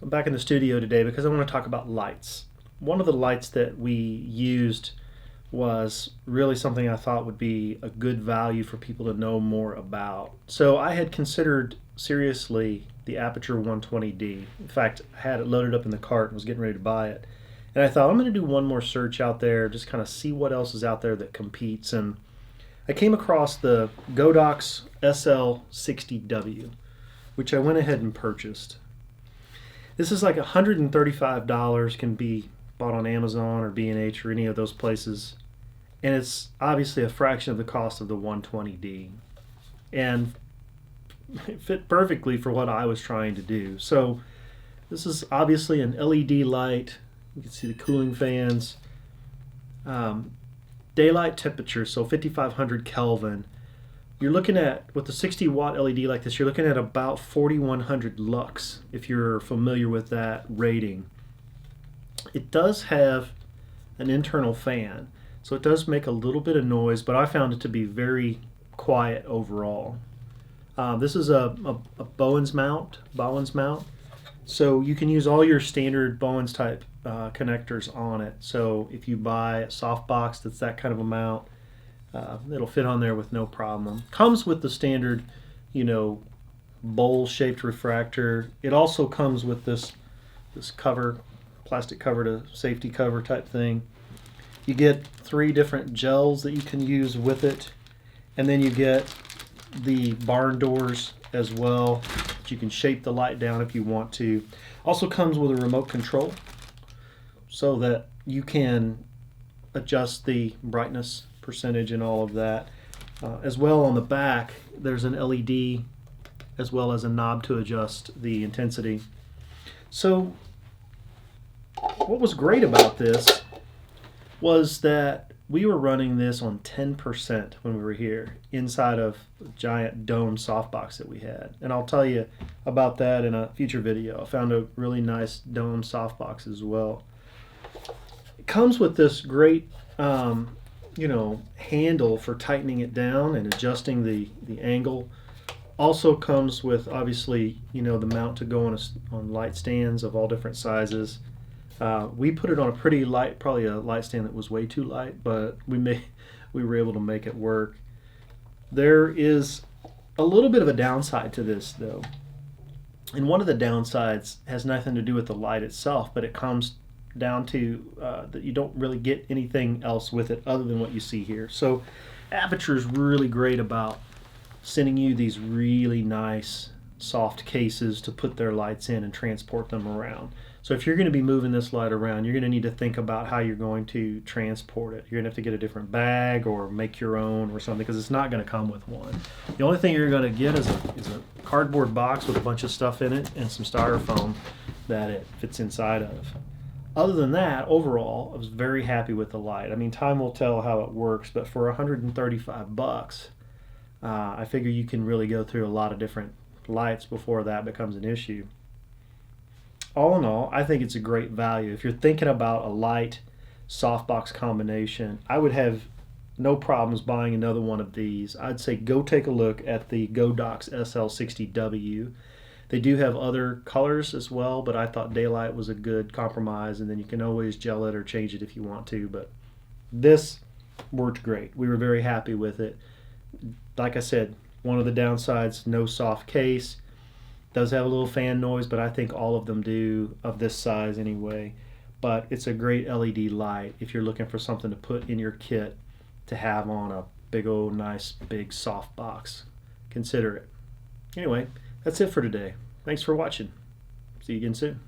I'm back in the studio today because I want to talk about lights. One of the lights that we used was really something I thought would be a good value for people to know more about. So I had considered seriously the Aputure 120d. In fact, I had it loaded up in the cart and was getting ready to buy it. And I thought I'm going to do one more search out there, just kind of see what else is out there that competes. And I came across the Godox SL-60W, which I went ahead and purchased. This is like $135, can be bought on Amazon or B&H or any of those places. And it's obviously a fraction of the cost of the 120D. And it fit perfectly for what I was trying to do. So this is obviously an LED light. You can see the cooling fans. Daylight temperature, so 5500 Kelvin. You're looking at, with the 60 watt LED like this, you're looking at about 4100 lux, if you're familiar with that rating. It does have an internal fan, so it does make a little bit of noise, but I found it to be very quiet overall. This is a Bowens mount, so you can use all your standard Bowens type connectors on it. So if you buy a softbox that's that kind of a mount, it'll fit on there with no problem. Comes with the standard, bowl-shaped refractor. It also comes with this cover, plastic cover to safety cover type thing. You get 3 different gels that you can use with it, and then you get the barn doors as well. You can shape the light down if you want to. Also comes with a remote control so that you can adjust the brightness percentage and all of that. As well, on the back there's an LED as well as a knob to adjust the intensity. So what was great about this was that we were running this on 10% when we were here inside of the giant dome softbox that we had, and I'll tell you about that in a future video. I found a really nice dome softbox as well. It comes with this great handle for tightening it down and adjusting the angle. Also comes with, obviously, the mount to go on light stands of all different sizes. We put it on a pretty light, probably a light stand that was way too light, but we were able to make it work. There is a little bit of a downside to this though, and one of the downsides has nothing to do with the light itself, but it comes down to that you don't really get anything else with it other than what you see here. So Aputure is really great about sending you these really nice soft cases to put their lights in and transport them around. So if you're going to be moving this light around, you're going to need to think about how you're going to transport it. You're going to have to get a different bag or make your own or something, because it's not going to come with one. The only thing you're going to get is a cardboard box with a bunch of stuff in it and some styrofoam that it fits inside of. Other than that, overall, I was very happy with the light. I mean, time will tell how it works, but for $135, I figure you can really go through a lot of different lights before that becomes an issue. All in all, I think it's a great value. If you're thinking about a light softbox combination, I would have no problems buying another one of these. I'd say go take a look at the Godox SL-60W. They do have other colors as well, but I thought daylight was a good compromise, and then you can always gel it or change it if you want to. But this worked great. We were very happy with it. Like I said, one of the downsides, no soft case. Does have a little fan noise, but I think all of them do, of this size anyway. But it's a great LED light if you're looking for something to put in your kit to have on a big old nice big soft box. Consider it. Anyway, that's it for today. Thanks for watching. See you again soon.